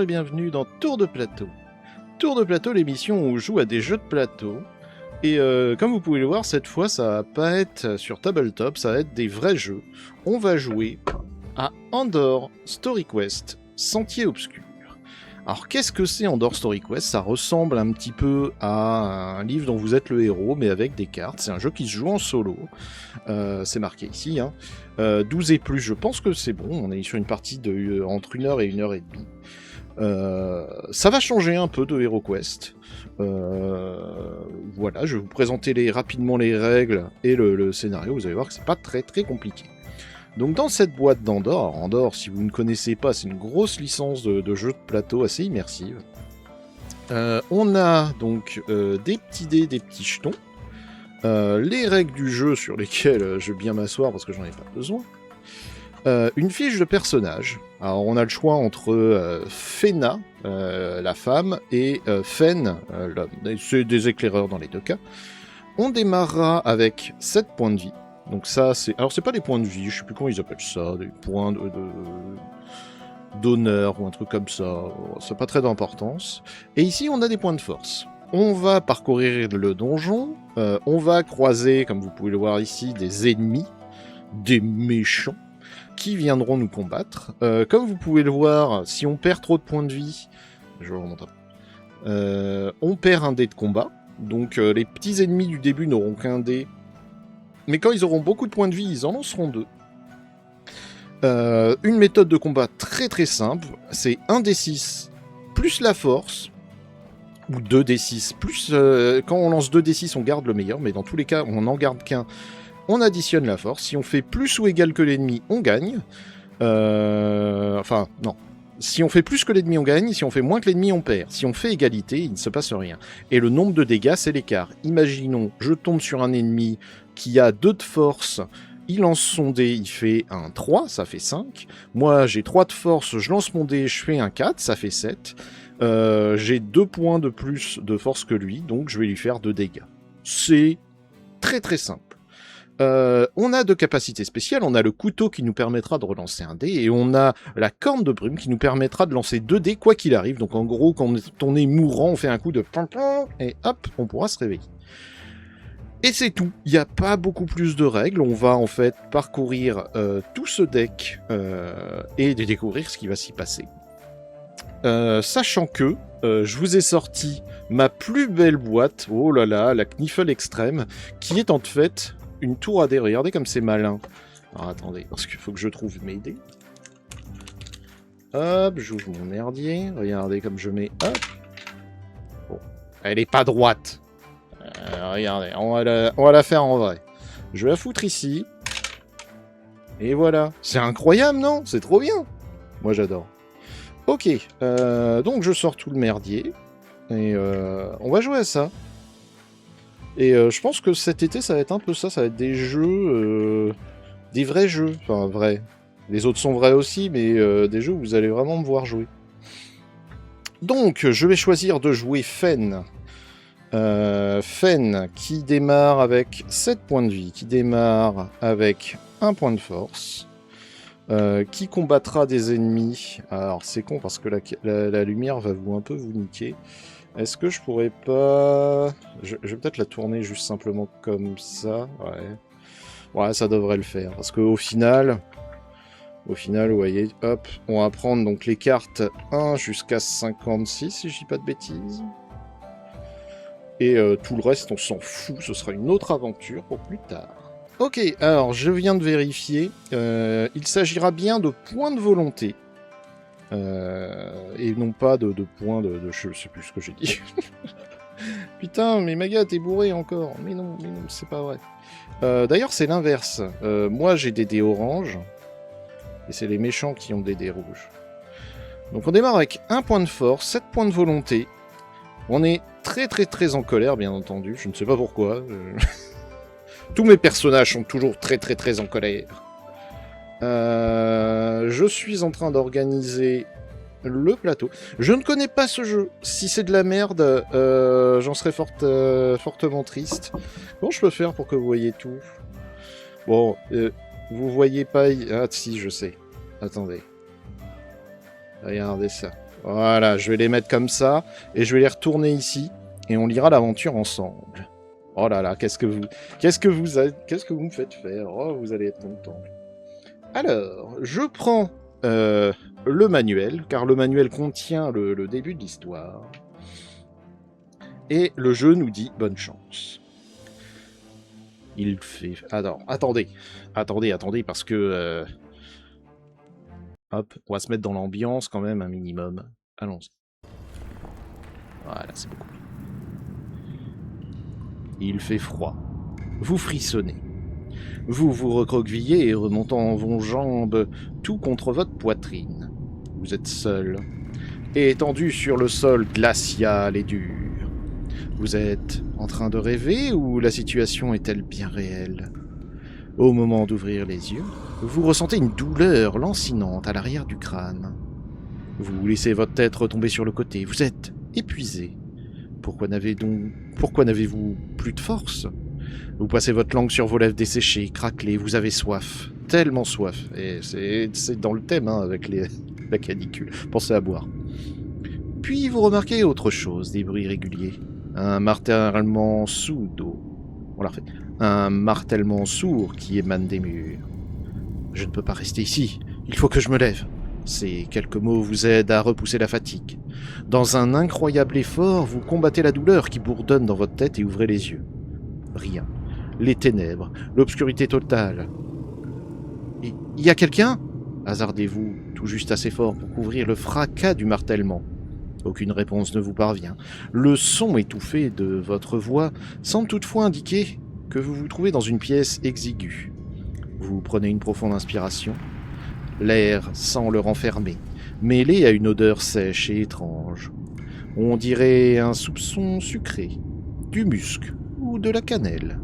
et bienvenue dans Tour de Plateau. Tour de Plateau, l'émission où on joue à des jeux de plateau. Et comme vous pouvez le voir, cette fois, ça va pas être sur Tabletop, ça va être des vrais jeux. On va jouer à Andor Story Quest, Sentier Obscur. Alors, qu'est-ce que c'est Andor Story Quest? Ça ressemble un petit peu à un livre dont vous êtes le héros, mais avec des cartes. C'est un jeu qui se joue en solo. C'est marqué ici, hein. 12 et plus, je pense que c'est bon. On est sur une partie de entre 1 heure et 1 heure et demie. Ça va changer un peu de HeroQuest. Voilà, je vais vous présenter rapidement les règles et le scénario. Vous allez voir que c'est pas très très compliqué. Donc dans cette boîte d'Andor, Andor, si vous ne connaissez pas, c'est une grosse licence de jeu de plateau assez immersive. On a donc des petits dés, des petits jetons, les règles du jeu sur lesquelles je vais bien m'asseoir parce que j'en ai pas besoin. Une fiche de personnage. Alors on a le choix entre Fena, la femme, et Fen, l'homme. C'est des éclaireurs dans les deux cas. On démarrera avec 7 points de vie. Donc ça, c'est... Alors c'est pas des points de vie, je sais plus comment ils appellent ça, des points d'honneur ou un truc comme ça. C'est pas très d'importance. Et ici, on a des points de force. On va parcourir le donjon. On va croiser, comme vous pouvez le voir ici, des ennemis, des méchants, qui viendront nous combattre. Comme vous pouvez le voir, si on perd trop de points de vie, je remonte un peu. On perd un dé de combat. Donc les petits ennemis du début n'auront qu'un dé. Mais quand ils auront beaucoup de points de vie, ils en lanceront 2. Une méthode de combat très très simple, c'est 1d6 plus la force, ou 2d6 plus... quand on lance 2d6, on garde le meilleur, mais dans tous les cas, on n'en garde qu'un. On additionne la force. Si on fait plus ou égal que l'ennemi, on gagne. Enfin, non. Si on fait plus que l'ennemi, on gagne. Si on fait moins que l'ennemi, on perd. Si on fait égalité, il ne se passe rien. Et le nombre de dégâts, c'est l'écart. Imaginons, je tombe sur un ennemi qui a 2 de force. Il lance son dé, il fait un 3, ça fait 5. Moi, j'ai 3 de force, je lance mon dé, je fais un 4, ça fait 7. J'ai 2 points de plus de force que lui, donc je vais lui faire 2 dégâts. C'est très très simple. On a 2 capacités spéciales, on a le couteau qui nous permettra de relancer un dé, et on a la corne de brume qui nous permettra de lancer 2 dés quoi qu'il arrive. Donc en gros, quand on est mourant, on fait un coup de et hop, on pourra se réveiller. Et c'est tout, il n'y a pas beaucoup plus de règles, on va en fait parcourir tout ce deck et découvrir ce qui va s'y passer. Sachant que je vous ai sorti ma plus belle boîte, oh là là, la Kniffel Extrême, qui est en fait une tour à dés. Regardez comme c'est malin. Alors attendez, parce qu'il faut que je trouve mes dés. Hop, j'ouvre mon merdier, regardez comme je mets, hop. Bon, elle est pas droite. Regardez, on va la faire en vrai. Je vais la foutre ici. Et voilà. C'est incroyable, non? C'est trop bien. Moi, j'adore. Ok, donc je sors tout le merdier. Et on va jouer à ça. Et je pense que cet été, ça va être un peu ça. Ça va être des jeux... des vrais jeux. Enfin, vrais. Les autres sont vrais aussi, mais des jeux où vous allez vraiment me voir jouer. Donc, je vais choisir de jouer Fen. Fen qui démarre avec 7 points de vie, qui démarre avec 1 point de force, qui combattra des ennemis. Alors c'est con parce que la lumière va un peu vous niquer. Est-ce que je pourrais pas... Je vais peut-être la tourner juste simplement comme ça. Ouais, ça devrait le faire. Parce qu'au final... Au final, vous voyez, hop, on va prendre donc les cartes 1 jusqu'à 56, si je dis pas de bêtises. Et tout le reste, on s'en fout, ce sera une autre aventure pour plus tard. Ok, alors je viens de vérifier, il s'agira bien de points de volonté, et non pas de points de... Je sais plus ce que j'ai dit. Putain, mais Maga, t'es bourré encore. Mais non, c'est pas vrai. D'ailleurs, c'est l'inverse. Moi, j'ai des dés oranges, et c'est les méchants qui ont des dés rouges. Donc on démarre avec 1 point de force, 7 points de volonté. On est très très très en colère, bien entendu. Je ne sais pas pourquoi. Tous mes personnages sont toujours très très très en colère. Je suis en train d'organiser le plateau. Je ne connais pas ce jeu. Si c'est de la merde, j'en serais fortement triste. Comment je peux faire pour que vous voyez tout? Bon, vous voyez pas... Ah si, je sais. Attendez. Regardez ça. Voilà, je vais les mettre comme ça, et je vais les retourner ici, et on lira l'aventure ensemble. Oh là là, qu'est-ce que vous me faites faire? Oh, vous allez être content. Alors, je prends le manuel, car le manuel contient le début de l'histoire. Et le jeu nous dit bonne chance. Il fait... Attendez, parce que... Hop, on va se mettre dans l'ambiance quand même un minimum. Allons-y. Voilà, c'est beaucoup mieux. Il fait froid. Vous frissonnez. Vous vous recroquevillez et remontant vos jambes tout contre votre poitrine. Vous êtes seul et étendu sur le sol glacial et dur. Vous êtes en train de rêver ou la situation est-elle bien réelle? Au moment d'ouvrir les yeux, vous ressentez une douleur lancinante à l'arrière du crâne. Vous laissez votre tête retomber sur le côté. Vous êtes épuisé. Pourquoi n'avez-vous plus de force? Vous passez votre langue sur vos lèvres desséchées, craquelées, vous avez soif. Tellement soif. Et c'est dans le thème, hein, avec la canicule. Pensez à boire. Puis vous remarquez autre chose, des bruits réguliers. Un martèlement sourd. On l'a refait. Un martèlement sourd qui émane des murs. Je ne peux pas rester ici. Il faut que je me lève. Ces quelques mots vous aident à repousser la fatigue. Dans un incroyable effort, vous combattez la douleur qui bourdonne dans votre tête et ouvrez les yeux. Rien. Les ténèbres, l'obscurité totale. Il y a quelqu'un? Hasardez-vous tout juste assez fort pour couvrir le fracas du martèlement. Aucune réponse ne vous parvient. Le son étouffé de votre voix semble toutefois indiquer que vous vous trouvez dans une pièce exiguë. Vous prenez une profonde inspiration. L'air semble renfermer, mêlé à une odeur sèche et étrange. On dirait un soupçon sucré, du musc ou de la cannelle.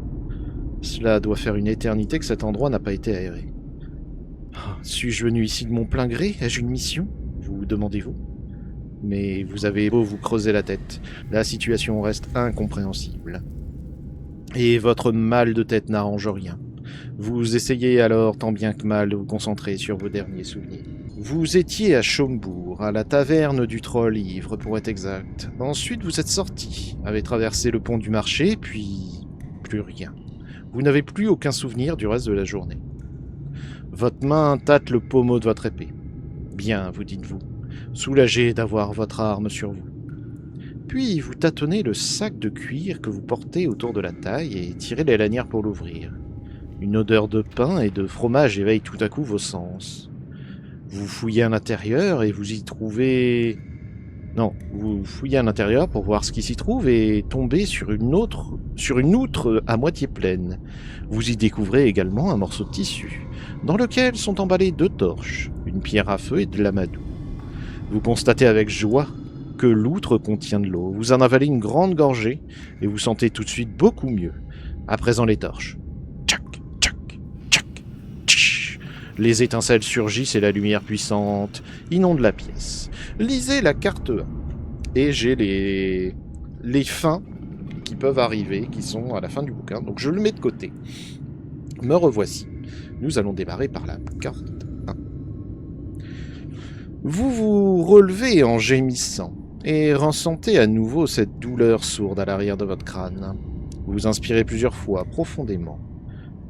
Cela doit faire une éternité que cet endroit n'a pas été aéré. Suis-je venu ici de mon plein gré? Ai-je une mission? Vous demandez-vous? Mais vous avez beau vous creuser la tête, la situation reste incompréhensible. Et votre mal de tête n'arrange rien. Vous essayez alors tant bien que mal de vous concentrer sur vos derniers souvenirs. Vous étiez à Schombourg, à la taverne du Troll Ivre pour être exact. Ensuite vous êtes sorti, avez traversé le pont du marché, puis plus rien. Vous n'avez plus aucun souvenir du reste de la journée. Votre main tâte le pommeau de votre épée. Bien, vous dites-vous, soulagé d'avoir votre arme sur vous. Puis vous tâtonnez le sac de cuir que vous portez autour de la taille et tirez les lanières pour l'ouvrir. Une odeur de pain et de fromage éveille tout à coup vos sens. Vous fouillez à l'intérieur et vous y trouvez... Non, vous fouillez à l'intérieur pour voir ce qui s'y trouve et tombez sur une outre à moitié pleine. Vous y découvrez également un morceau de tissu, dans lequel sont emballées 2 torches, une pierre à feu et de l'amadou. Vous constatez avec joie que l'outre contient de l'eau. Vous en avalez une grande gorgée et vous sentez tout de suite beaucoup mieux. À présent les torches. Tchac, tchac, tchac, tch. Les étincelles surgissent et la lumière puissante inonde la pièce. Lisez la carte 1. Et j'ai les fins qui peuvent arriver, qui sont à la fin du bouquin. Donc je le mets de côté. Me revoici. Nous allons démarrer par la carte 1. Vous vous relevez en gémissant et ressentez à nouveau cette douleur sourde à l'arrière de votre crâne. Vous inspirez plusieurs fois profondément,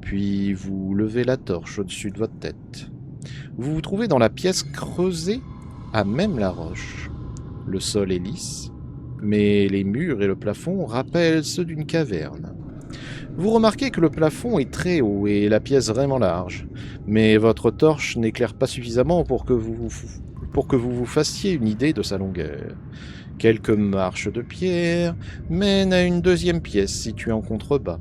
puis vous levez la torche au-dessus de votre tête. Vous vous trouvez dans la pièce creusée à même la roche. Le sol est lisse, mais les murs et le plafond rappellent ceux d'une caverne. Vous remarquez que le plafond est très haut et la pièce vraiment large, mais votre torche n'éclaire pas suffisamment pour que vous vous fassiez une idée de sa longueur. Quelques marches de pierre mènent à une deuxième pièce située en contrebas.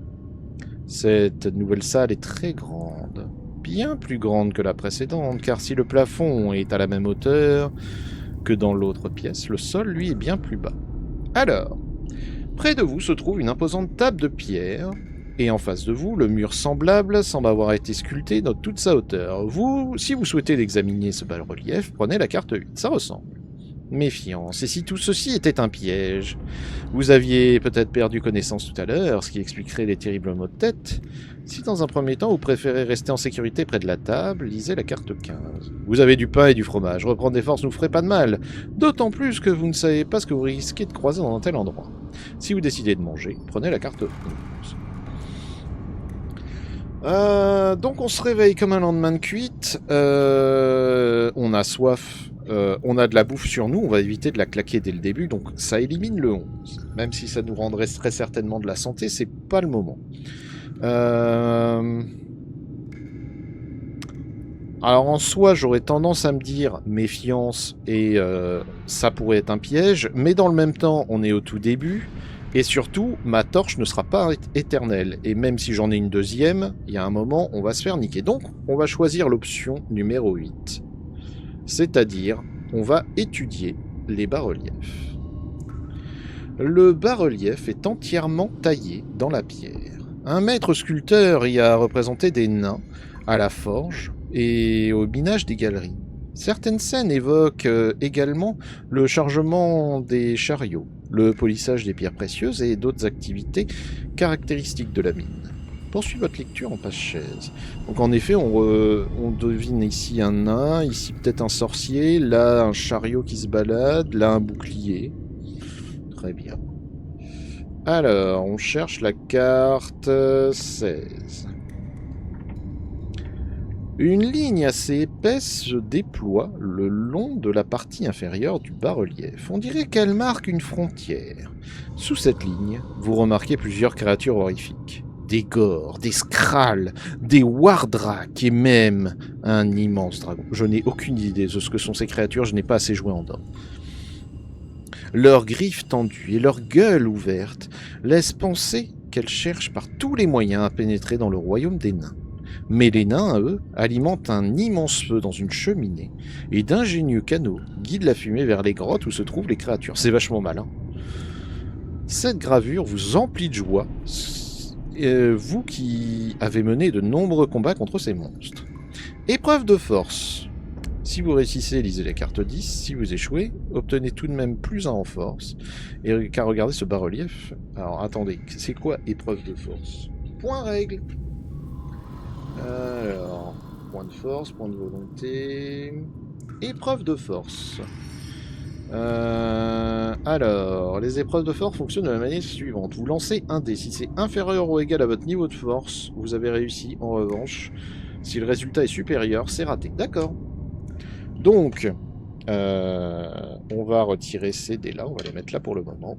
Cette nouvelle salle est très grande, bien plus grande que la précédente, car si le plafond est à la même hauteur que dans l'autre pièce, le sol, lui, est bien plus bas. Alors, près de vous se trouve une imposante table de pierre, et en face de vous, le mur semble avoir été sculpté dans toute sa hauteur. Si vous souhaitez examiner ce bas-relief, prenez la carte 8, ça ressemble. Méfiance. Et si tout ceci était un piège? Vous aviez peut-être perdu connaissance tout à l'heure, ce qui expliquerait les terribles maux de tête. Si dans un premier temps vous préférez rester en sécurité près de la table, lisez la carte 15. Vous avez du pain et du fromage, reprendre des forces ne vous ferait pas de mal, d'autant plus que vous ne savez pas ce que vous risquez de croiser dans un tel endroit. Si vous décidez de manger, prenez la carte 11. Donc on se réveille comme un lendemain de cuite, on a soif, on a de la bouffe sur nous, on va éviter de la claquer dès le début, donc ça élimine le 11. Même si ça nous rendrait très certainement de la santé, c'est pas le moment. Alors en soi, j'aurais tendance à me dire méfiance et ça pourrait être un piège, mais dans le même temps, on est au tout début, et surtout, ma torche ne sera pas éternelle, et même si j'en ai une deuxième, il y a un moment, on va se faire niquer. Donc, on va choisir l'option numéro 8. C'est-à-dire, on va étudier les bas-reliefs. Le bas-relief est entièrement taillé dans la pierre. Un maître sculpteur y a représenté des nains à la forge et au minage des galeries. Certaines scènes évoquent également le chargement des chariots, le polissage des pierres précieuses et d'autres activités caractéristiques de la mine. Poursuivez votre lecture en page 16. Donc en effet, on devine ici un nain, ici peut-être un sorcier, là un chariot qui se balade, là un bouclier. Très bien. Alors, on cherche la carte 16. Une ligne assez épaisse se déploie le long de la partie inférieure du bas-relief. On dirait qu'elle marque une frontière. Sous cette ligne, vous remarquez plusieurs créatures horrifiques. Des gores, des skralls, des wardrak et même un immense dragon. Je n'ai aucune idée de ce que sont ces créatures, je n'ai pas assez joué en dents. Leurs griffes tendues et leur gueule ouverte laissent penser qu'elles cherchent par tous les moyens à pénétrer dans le royaume des nains. Mais les nains, eux, alimentent un immense feu dans une cheminée, et d'ingénieux canaux guident la fumée vers les grottes où se trouvent les créatures. C'est vachement malin. Cette gravure vous emplit de joie, vous qui avez mené de nombreux combats contre ces monstres. Épreuve de force. Si vous réussissez, lisez la carte 10. Si vous échouez, obtenez tout de même plus 1 en force. Et car regardez ce bas-relief. Alors attendez, c'est quoi épreuve de force? Point règle. Alors, point de force, point de volonté... Épreuve de force. Alors, les épreuves de force fonctionnent de la manière suivante. Vous lancez un dé. Si c'est inférieur ou égal à votre niveau de force, vous avez réussi. En revanche, si le résultat est supérieur, c'est raté. D'accord. Donc, on va retirer ces dés-là. On va les mettre là pour le moment.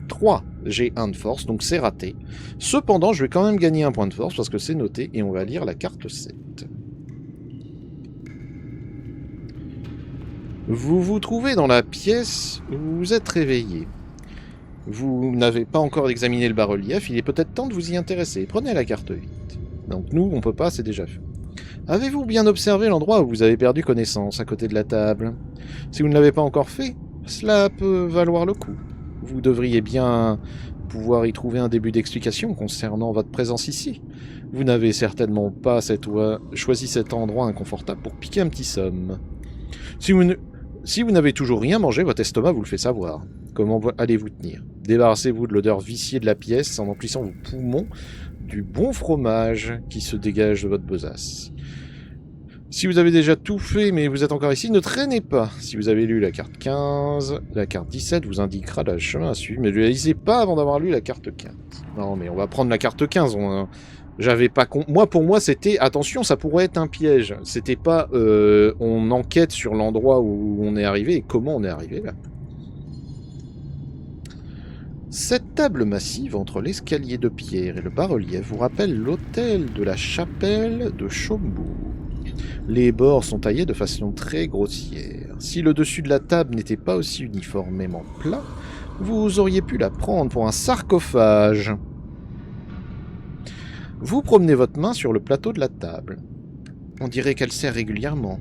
3. J'ai 1 de force, donc c'est raté. Cependant, je vais quand même gagner un point de force parce que c'est noté et on va lire la carte 7. Vous vous trouvez dans la pièce où vous vous êtes réveillé. Vous n'avez pas encore examiné le bas-relief, il est peut-être temps de vous y intéresser. Prenez la carte 8. Donc nous, on peut pas, c'est déjà fait. Avez-vous bien observé l'endroit où vous avez perdu connaissance, à côté de la table? Si vous ne l'avez pas encore fait, cela peut valoir le coup. Vous devriez bien pouvoir y trouver un début d'explication concernant votre présence ici. Vous n'avez certainement pas choisi cet endroit inconfortable pour piquer un petit somme. Si vous n'avez toujours rien mangé, votre estomac vous le fait savoir. Comment allez-vous tenir? Débarrassez-vous de l'odeur viciée de la pièce en emplissant vos poumons du bon fromage qui se dégage de votre besace. Si vous avez déjà tout fait mais vous êtes encore ici, ne traînez pas. Si vous avez lu la carte 15, la carte 17 vous indiquera le chemin à suivre, mais ne lisez pas avant d'avoir lu la carte 15. Non mais on va prendre la carte 15, j'avais pas moi pour moi c'était attention, ça pourrait être un piège. C'était pas on enquête sur l'endroit où on est arrivé et comment on est arrivé là. Cette table massive entre l'escalier de pierre et le bas-relief vous rappelle l'hôtel de la chapelle de Chombourg. Les bords sont taillés de façon très grossière. Si le dessus de la table n'était pas aussi uniformément plat, vous auriez pu la prendre pour un sarcophage. Vous promenez votre main sur le plateau de la table. On dirait qu'elle sert régulièrement.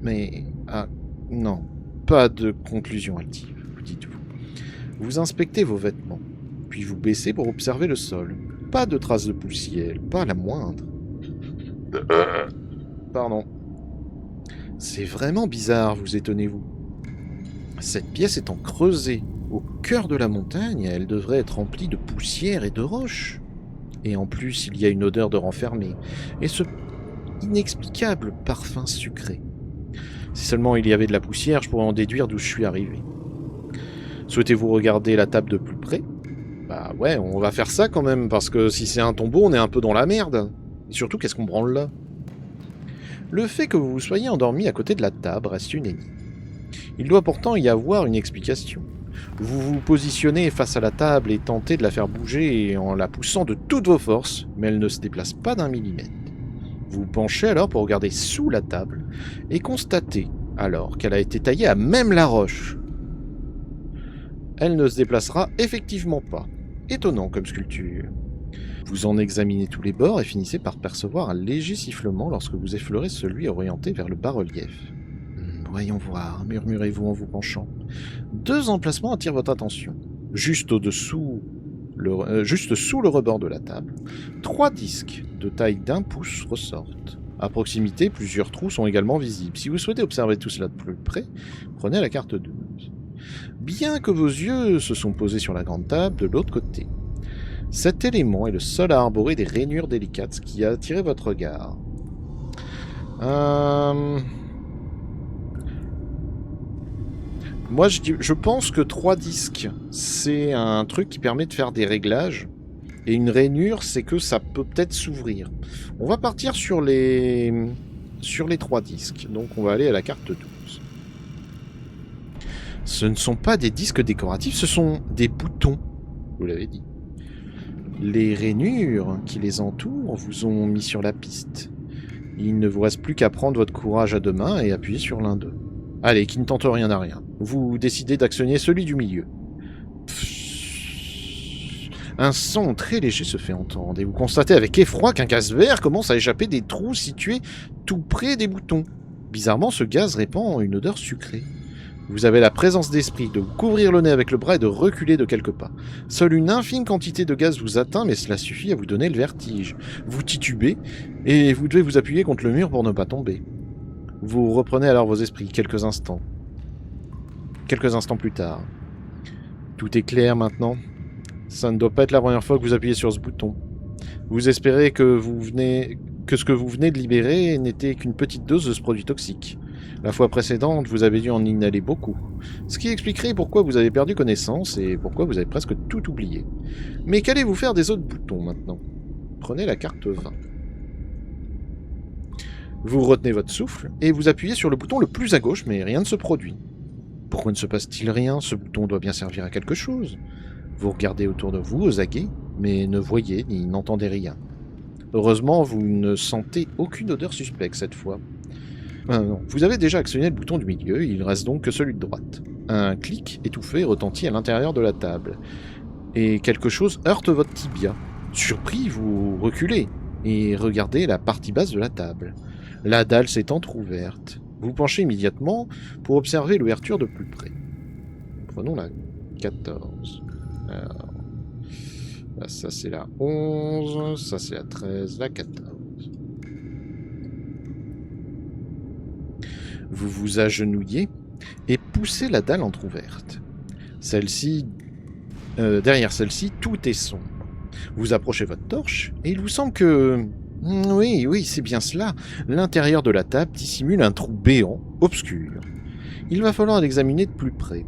Mais... ah, non. Pas de conclusion hâtive, vous dites-vous. Vous inspectez vos vêtements, puis vous baissez pour observer le sol. Pas de traces de poussière, pas la moindre. Pardon. C'est vraiment bizarre, vous étonnez-vous. Cette pièce étant creusée au cœur de la montagne, elle devrait être remplie de poussière et de roches. Et en plus, il y a une odeur de renfermé. Et ce inexplicable parfum sucré. Si seulement il y avait de la poussière, je pourrais en déduire d'où je suis arrivé. Souhaitez-vous regarder la table de plus près? Bah ouais, on va faire ça quand même, parce que si c'est un tombeau, on est un peu dans la merde. Et surtout, qu'est-ce qu'on branle là? Le fait que vous vous soyez endormi à côté de la table reste une énigme. Il doit pourtant y avoir une explication. Vous vous positionnez face à la table et tentez de la faire bouger en la poussant de toutes vos forces, mais elle ne se déplace pas d'un millimètre. Vous vous penchez alors pour regarder sous la table et constatez alors qu'elle a été taillée à même la roche. Elle ne se déplacera effectivement pas. Étonnant comme sculpture. Vous en examinez tous les bords et finissez par percevoir un léger sifflement lorsque vous effleurez celui orienté vers le bas-relief. Voyons voir, murmurez-vous en vous penchant. Deux emplacements attirent votre attention. Juste sous le rebord de la table, 3 disques de taille d'1 pouce ressortent. À proximité, plusieurs trous sont également visibles. Si vous souhaitez observer tout cela de plus près, prenez la carte 12. Bien que vos yeux se sont posés sur la grande table de l'autre côté, cet élément est le seul à arborer des rainures délicates qui a attiré votre regard. Moi, je pense que 3 disques, c'est un truc qui permet de faire des réglages. Et une rainure, c'est que ça peut peut-être s'ouvrir. On va partir sur les 3 disques. Donc, on va aller à la carte 12. Ce ne sont pas des disques décoratifs, ce sont des boutons. Vous l'avez dit. Les rainures qui les entourent vous ont mis sur la piste. Il ne vous reste plus qu'à prendre votre courage à deux mains et appuyer sur l'un d'eux. Allez, qui ne tente rien à rien. Vous décidez d'actionner celui du milieu. Un son très léger se fait entendre et vous constatez avec effroi qu'un gaz vert commence à échapper des trous situés tout près des boutons. Bizarrement, ce gaz répand une odeur sucrée. Vous avez la présence d'esprit de vous couvrir le nez avec le bras et de reculer de quelques pas. Seule une infime quantité de gaz vous atteint, mais cela suffit à vous donner le vertige. Vous titubez et vous devez vous appuyer contre le mur pour ne pas tomber. Vous reprenez alors vos esprits quelques instants. Quelques instants plus tard. Tout est clair maintenant. Ça ne doit pas être la première fois que vous appuyez sur ce bouton. Vous espérez que ce que vous venez de libérer n'était qu'une petite dose de ce produit toxique. La fois précédente, vous avez dû en inhaler beaucoup. Ce qui expliquerait pourquoi vous avez perdu connaissance et pourquoi vous avez presque tout oublié. Mais qu'allez-vous faire des autres boutons maintenant? Prenez la carte 20. Vous retenez votre souffle et vous appuyez sur le bouton le plus à gauche, mais rien ne se produit. Pourquoi ne se passe-t-il rien? Ce bouton doit bien servir à quelque chose. Vous regardez autour de vous, aux aguets, mais ne voyez ni n'entendez rien. Heureusement, vous ne sentez aucune odeur suspecte cette fois. Non. Vous avez déjà actionné le bouton du milieu, il ne reste donc que celui de droite. Un clic étouffé retentit à l'intérieur de la table. Et quelque chose heurte votre tibia. Surpris, vous reculez et regardez la partie basse de la table. La dalle s'est entrouverte. Vous penchez immédiatement pour observer l'ouverture de plus près. Prenons la 14. Alors, là, ça c'est la 11, ça c'est la 13, la 14. Vous vous agenouillez et poussez la dalle entrouverte. Derrière celle-ci, tout est sombre. Vous approchez votre torche et il vous semble que... Oui, c'est bien cela. L'intérieur de la table dissimule un trou béant, obscur. Il va falloir l'examiner de plus près.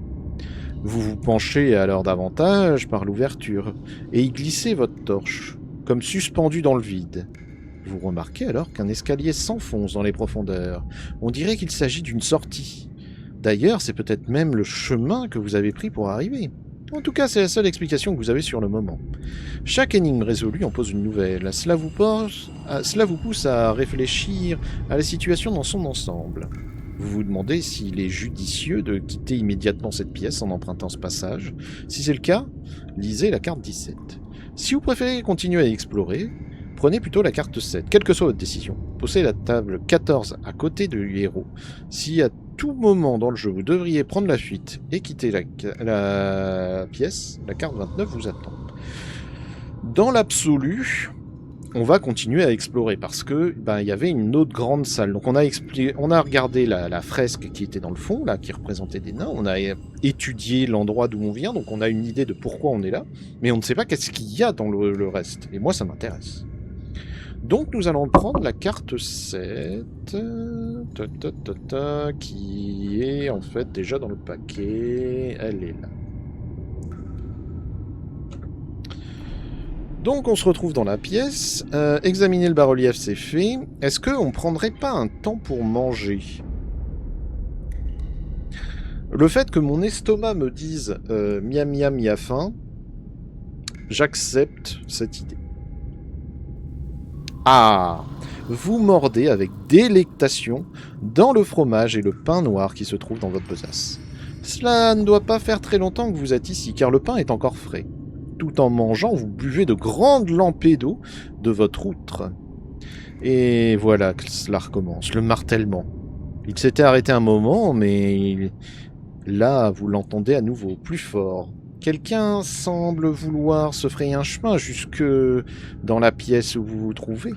Vous vous penchez alors davantage par l'ouverture et y glissez votre torche, comme suspendu dans le vide. Vous remarquez alors qu'un escalier s'enfonce dans les profondeurs. On dirait qu'il s'agit d'une sortie. D'ailleurs, c'est peut-être même le chemin que vous avez pris pour arriver. En tout cas, c'est la seule explication que vous avez sur le moment. Chaque énigme résolue en pose une nouvelle. Cela vous pousse à réfléchir à la situation dans son ensemble. Vous vous demandez s'il est judicieux de quitter immédiatement cette pièce en empruntant ce passage. Si c'est le cas, lisez la carte 17. Si vous préférez continuer à explorer, prenez plutôt la carte 7. Quelle que soit votre décision, posez la table 14 à côté du héros. Si à tout moment dans le jeu vous devriez prendre la fuite et quitter la pièce, la carte 29 vous attend. Dans l'absolu, on va continuer à explorer parce que il y avait une autre grande salle. Donc on a regardé la fresque qui était dans le fond, là, qui représentait des nains. On a étudié l'endroit d'où on vient, donc on a une idée de pourquoi on est là. Mais on ne sait pas qu'est-ce qu'il y a dans le reste. Et moi, ça m'intéresse. Donc nous allons prendre la carte 7, qui est en fait déjà dans le paquet. Elle est là. Donc on se retrouve dans la pièce. Examiner le bas-relief, c'est fait. Est-ce qu'on prendrait pas un temps pour manger? Le fait que mon estomac me dise miam miam, il y a faim, j'accepte cette idée. Ah! Vous mordez avec délectation dans le fromage et le pain noir qui se trouve dans votre besace. Cela ne doit pas faire très longtemps que vous êtes ici, car le pain est encore frais. Tout en mangeant, vous buvez de grandes lampées d'eau de votre outre. Et voilà que cela recommence, le martèlement. Il s'était arrêté un moment, mais là, vous l'entendez à nouveau, plus fort. Quelqu'un semble vouloir se frayer un chemin jusque dans la pièce où vous vous trouvez.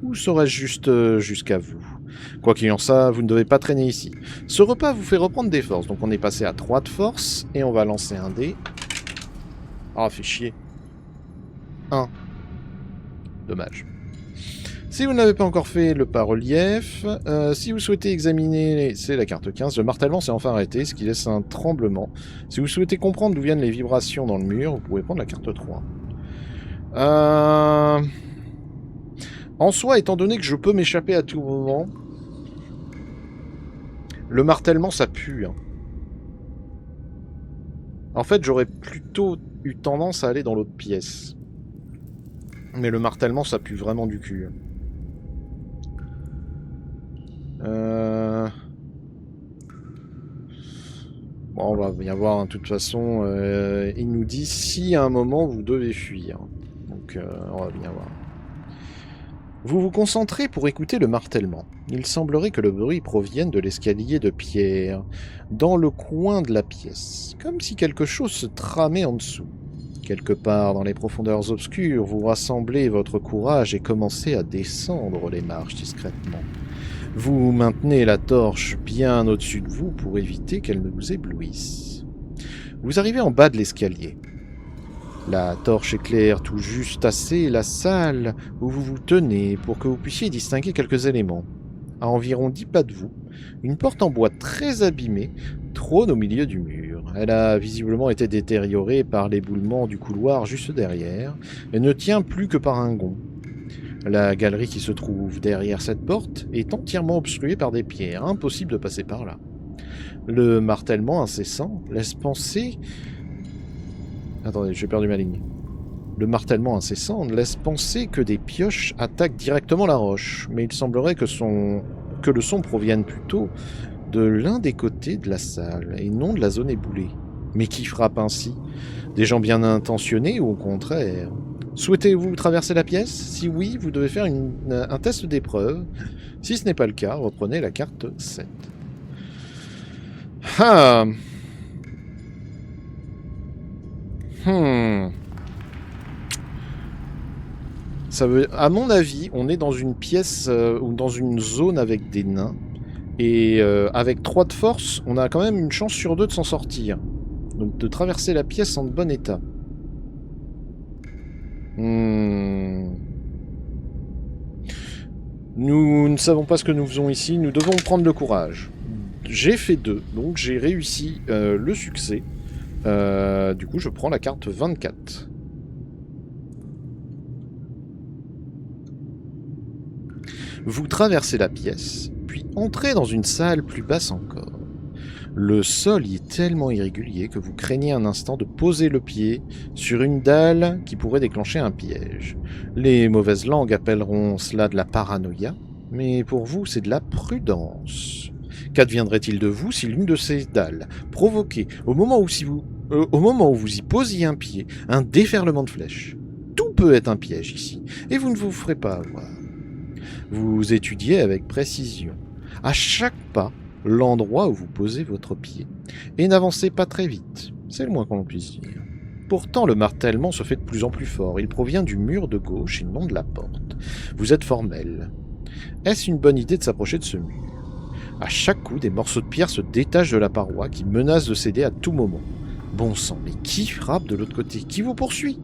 Ou serait-ce juste jusqu'à vous? Quoi qu'il en soit, vous ne devez pas traîner ici. Ce repas vous fait reprendre des forces, donc on est passé à 3 de force, et on va lancer un dé. Ah, fait chier. 1. Dommage. Si vous n'avez pas encore fait le bas-relief, si vous souhaitez examiner, c'est la carte 15, le martèlement s'est enfin arrêté, ce qui laisse un tremblement. Si vous souhaitez comprendre d'où viennent les vibrations dans le mur, vous pouvez prendre la carte 3. En soi, étant donné que je peux m'échapper à tout moment, le martèlement, ça pue. Hein. En fait, j'aurais plutôt eu tendance à aller dans l'autre pièce. Mais le martèlement, ça pue vraiment du cul. Bon, on va bien voir, hein. De toute façon, il nous dit si à un moment vous devez fuir. Donc, on va bien voir. Vous vous concentrez pour écouter le martèlement. Il semblerait que le bruit provienne de l'escalier de pierre, dans le coin de la pièce, comme si quelque chose se tramait en dessous. Quelque part dans les profondeurs obscures, vous rassemblez votre courage et commencez à descendre les marches discrètement. Vous maintenez la torche bien au-dessus de vous pour éviter qu'elle ne vous éblouisse. Vous arrivez en bas de l'escalier. La torche éclaire tout juste assez la salle où vous vous tenez pour que vous puissiez distinguer quelques éléments. À environ 10 pas de vous, une porte en bois très abîmée trône au milieu du mur. Elle a visiblement été détériorée par l'éboulement du couloir juste derrière et ne tient plus que par un gond. La galerie qui se trouve derrière cette porte est entièrement obstruée par des pierres, impossible de passer par là. Le martèlement incessant laisse penser... Attendez, j'ai perdu ma ligne. Le martèlement incessant laisse penser que des pioches attaquent directement la roche, mais il semblerait que le son provienne plutôt de l'un des côtés de la salle, et non de la zone éboulée. Mais qui frappe ainsi? Des gens bien intentionnés ou au contraire? Souhaitez-vous traverser la pièce? Si oui, vous devez faire un test d'épreuve. Si ce n'est pas le cas, reprenez la carte 7. Ah. Ça veut, à mon avis, on est dans une pièce ou dans une zone avec des nains. Et avec 3 de force, on a quand même une chance sur 2 de s'en sortir. Donc de traverser la pièce en bon état. Nous ne savons pas ce que nous faisons ici, nous devons prendre le courage. J'ai fait 2, donc j'ai réussi le succès. Du coup, je prends la carte 24. Vous traversez la pièce, puis entrez dans une salle plus basse encore. Le sol y est tellement irrégulier que vous craignez un instant de poser le pied sur une dalle qui pourrait déclencher un piège. Les mauvaises langues appelleront cela de la paranoïa, mais pour vous, c'est de la prudence. Qu'adviendrait-il de vous si l'une de ces dalles provoquait, au moment où vous y posiez un pied, un déferlement de flèches? Tout peut être un piège ici, et vous ne vous ferez pas avoir. Vous étudiez avec précision, à chaque pas, l'endroit où vous posez votre pied, et n'avancez pas très vite, c'est le moins qu'on puisse dire. Pourtant, le martèlement se fait de plus en plus fort. Il provient du mur de gauche et non de la porte. Vous êtes formel. Est-ce une bonne idée de s'approcher de ce mur? À chaque coup, des morceaux de pierre se détachent de la paroi qui menacent de céder à tout moment. Bon sang, mais qui frappe de l'autre côté? Qui vous poursuit?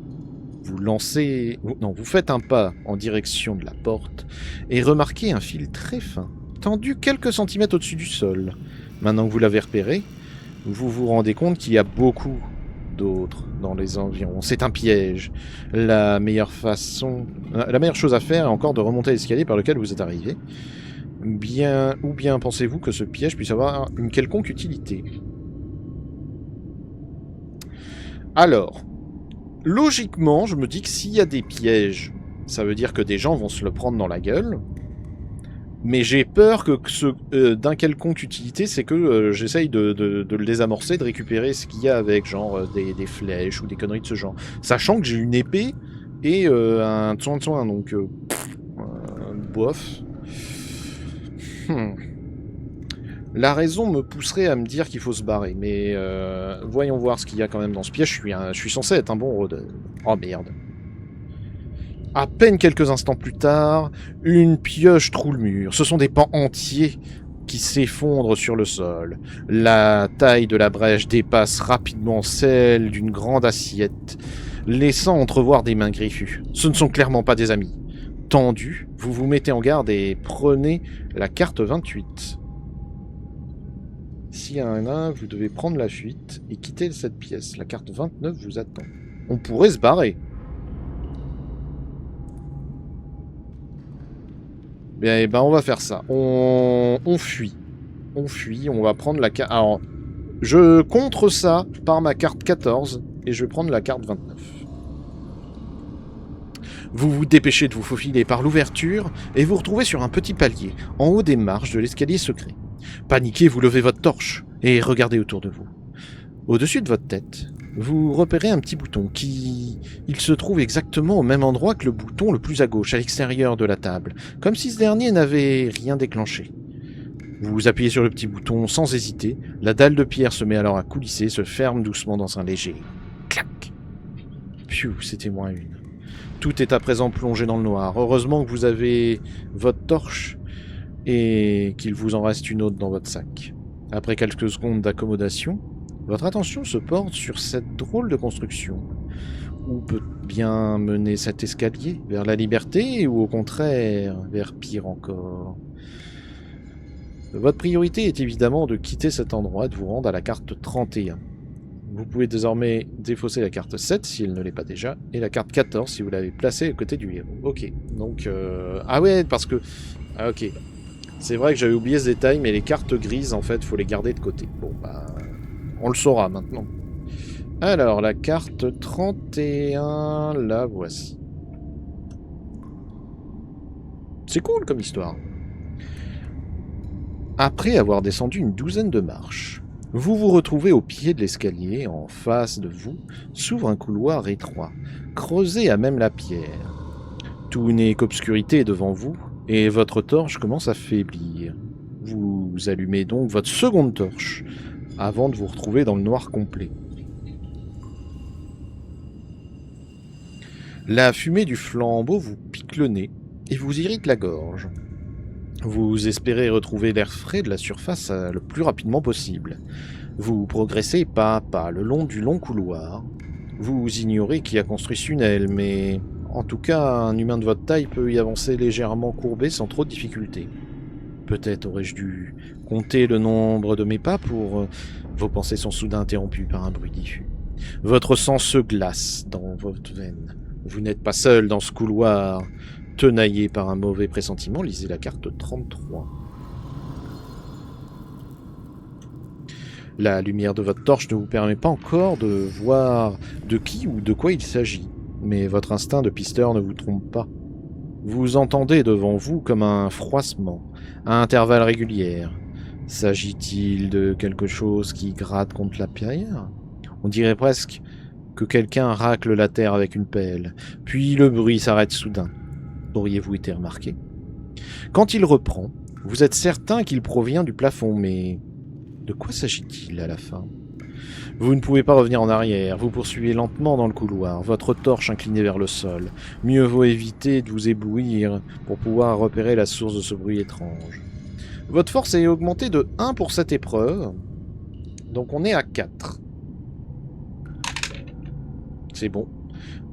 Vous lancez... Non, vous faites un pas en direction de la porte et remarquez un fil très fin, tendu quelques centimètres au-dessus du sol. Maintenant que vous l'avez repéré, vous vous rendez compte qu'il y a beaucoup d'autres dans les environs. C'est un piège. La meilleure chose à faire est encore de remonter l'escalier par lequel vous êtes arrivé. Ou bien pensez-vous que ce piège puisse avoir une quelconque utilité? Alors, logiquement, je me dis que s'il y a des pièges, ça veut dire que des gens vont se le prendre dans la gueule. Mais j'ai peur que d'un quelconque utilité, c'est que j'essaye de le désamorcer, de récupérer ce qu'il y a avec, genre des flèches ou des conneries de ce genre. Sachant que j'ai une épée et un tsoin-tsoin, donc bof. La raison me pousserait à me dire qu'il faut se barrer, mais voyons voir ce qu'il y a quand même dans ce piège. Je suis censé être un bon rôdeur. Oh merde. À peine quelques instants plus tard, une pioche troue le mur. Ce sont des pans entiers qui s'effondrent sur le sol. La taille de la brèche dépasse rapidement celle d'une grande assiette, laissant entrevoir des mains griffues. Ce ne sont clairement pas des amis. Tendu, vous vous mettez en garde et prenez la carte 28. S'il y a un nain, vous devez prendre la fuite et quitter cette pièce. La carte 29 vous attend. On pourrait se barrer. Bien, eh ben, on va faire ça. On fuit. On fuit, on va prendre la carte... Alors, je contre ça par ma carte 14 et je vais prendre la carte 29. Vous vous dépêchez de vous faufiler par l'ouverture et vous retrouvez sur un petit palier, en haut des marches de l'escalier secret. Paniqué, vous levez votre torche et regardez autour de vous. Au-dessus de votre tête, vous repérez un petit bouton il se trouve exactement au même endroit que le bouton le plus à gauche, à l'extérieur de la table, comme si ce dernier n'avait rien déclenché. Vous appuyez sur le petit bouton sans hésiter, la dalle de pierre se met alors à coulisser, se ferme doucement dans un léger clac. Pfiou, c'était moins une. Tout est à présent plongé dans le noir. Heureusement que vous avez votre torche et qu'il vous en reste une autre dans votre sac. Après quelques secondes d'accommodation, votre attention se porte sur cette drôle de construction. Où peut bien mener cet escalier? Vers la liberté ou au contraire, vers pire encore? Votre priorité est évidemment de quitter cet endroit et de vous rendre à la carte 31. Vous pouvez désormais défausser la carte 7 si elle ne l'est pas déjà, et la carte 14 si vous l'avez placée à côté du héros. Ok, donc... Ah ouais, parce que... Ah ok. C'est vrai que j'avais oublié ce détail, mais les cartes grises, en fait, faut les garder de côté. Bon, bah... On le saura maintenant. Alors, la carte 31, la voici. C'est cool comme histoire. Après avoir descendu une douzaine de marches, vous vous retrouvez au pied de l'escalier. En face de vous s'ouvre un couloir étroit, creusé à même la pierre. Tout n'est qu'obscurité devant vous, et votre torche commence à faiblir. Vous allumez donc votre seconde torche, avant de vous retrouver dans le noir complet. La fumée du flambeau vous pique le nez et vous irrite la gorge. Vous espérez retrouver l'air frais de la surface le plus rapidement possible. Vous progressez pas à pas le long du long couloir. Vous ignorez qui a construit ce tunnel, mais en tout cas, un humain de votre taille peut y avancer légèrement courbé sans trop de difficulté. Peut-être aurais-je dû compter le nombre de mes pas pour... Vos pensées sont soudain interrompues par un bruit diffus. Votre sang se glace dans votre veine. Vous n'êtes pas seul dans ce couloir. Tenaillé par un mauvais pressentiment, lisez la carte 33. La lumière de votre torche ne vous permet pas encore de voir de qui ou de quoi il s'agit, mais votre instinct de pisteur ne vous trompe pas. Vous entendez devant vous comme un froissement, à intervalles réguliers. S'agit-il de quelque chose qui gratte contre la pierre? On dirait presque que quelqu'un racle la terre avec une pelle, puis le bruit s'arrête soudain. Auriez-vous été remarqué? Quand il reprend, vous êtes certain qu'il provient du plafond, mais de quoi s'agit-il à la fin? Vous ne pouvez pas revenir en arrière, vous poursuivez lentement dans le couloir, votre torche inclinée vers le sol. Mieux vaut éviter de vous éblouir pour pouvoir repérer la source de ce bruit étrange. Votre force est augmentée de 1 pour cette épreuve, donc on est à 4. C'est bon.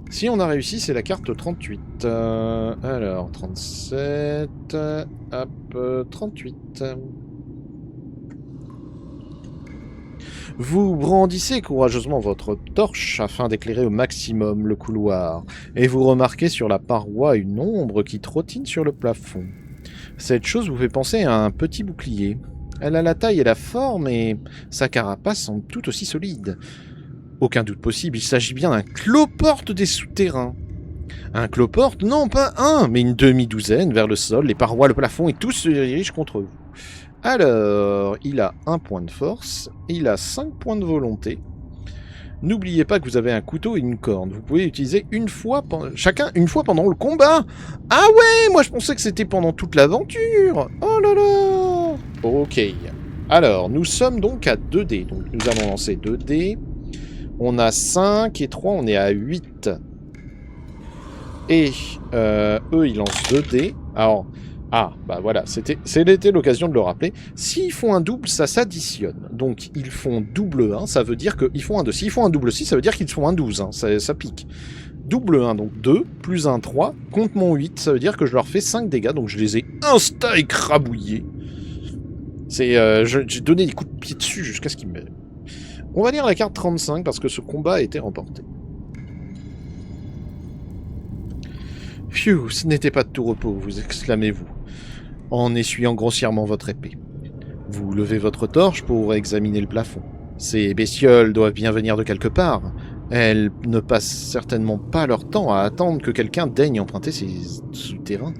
Si on a réussi, c'est la carte 38. Alors, 37... hop, 38... Vous brandissez courageusement votre torche afin d'éclairer au maximum le couloir, et vous remarquez sur la paroi une ombre qui trottine sur le plafond. Cette chose vous fait penser à un petit bouclier. Elle a la taille et la forme, et sa carapace semble tout aussi solide. Aucun doute possible, il s'agit bien d'un cloporte des souterrains. Un cloporte, non pas un, mais une demi-douzaine vers le sol, les parois, le plafond, et tous se dirigent contre vous. Alors, il a 1 point de force, il a 5 points de volonté. N'oubliez pas que vous avez un couteau et une corne. Vous pouvez utiliser chacun une fois pendant le combat. Ah ouais, moi je pensais que c'était pendant toute l'aventure. Oh là là. Ok. Alors, nous sommes donc à 2 dés. Donc nous allons lancer 2 dés. On a 5 et 3, on est à 8. Et eux, ils lancent 2 dés. Alors... ah, bah voilà, c'était l'occasion de le rappeler. S'ils font un double, ça s'additionne. Donc, ils font double 1, ça veut dire qu'ils font un 2. S'ils font un double 6, ça veut dire qu'ils font un 12, hein, ça pique. Double 1, donc 2, plus 1, 3. Compte mon 8, ça veut dire que je leur fais 5 dégâts, donc je les ai insta-écrabouillés. J'ai donné des coups de pied dessus jusqu'à ce qu'ils me... On va lire la carte 35, parce que ce combat a été remporté. Phew, ce n'était pas de tout repos, vous exclamez-vous, en essuyant grossièrement votre épée. Vous levez votre torche pour examiner le plafond. Ces bestioles doivent bien venir de quelque part. Elles ne passent certainement pas leur temps à attendre que quelqu'un daigne emprunter ces souterrains.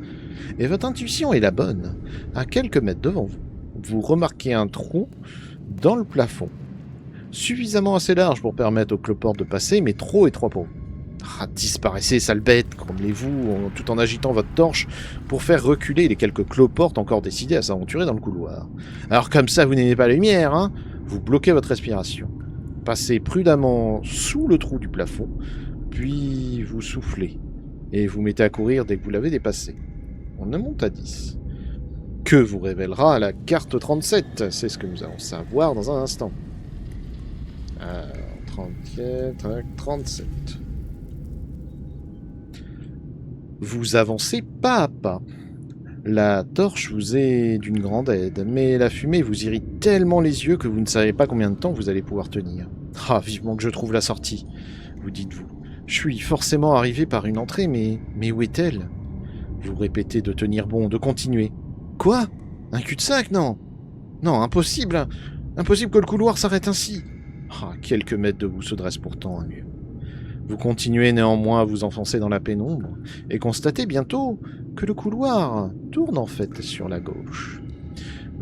Et votre intuition est la bonne. À quelques mètres devant vous, vous remarquez un trou dans le plafond. Suffisamment assez large pour permettre au cloporte de passer, mais trop étroit pour vous. Ah, disparaissez, sale bête, grommelez-vous, tout en agitant votre torche pour faire reculer les quelques cloportes encore décidés à s'aventurer dans le couloir. Alors comme ça, vous n'aimez pas la lumière, hein? Vous bloquez votre respiration. Passez prudemment sous le trou du plafond, puis vous soufflez, et vous mettez à courir dès que vous l'avez dépassé. On monte à 10. Que vous révélera la carte 37? C'est ce que nous allons savoir dans un instant. 34, 37... Vous avancez pas à pas. La torche vous est d'une grande aide, mais la fumée vous irrite tellement les yeux que vous ne savez pas combien de temps vous allez pouvoir tenir. Ah, vivement que je trouve la sortie, vous dites-vous. Je suis forcément arrivé par une entrée, mais où est-elle? Vous répétez de tenir bon, de continuer. Quoi? Un cul-de-sac? Non. Non, impossible. Impossible que le couloir s'arrête ainsi. Ah, quelques mètres de vous se dressent pourtant un mur. Vous continuez néanmoins à vous enfoncer dans la pénombre, et constatez bientôt que le couloir tourne en fait sur la gauche.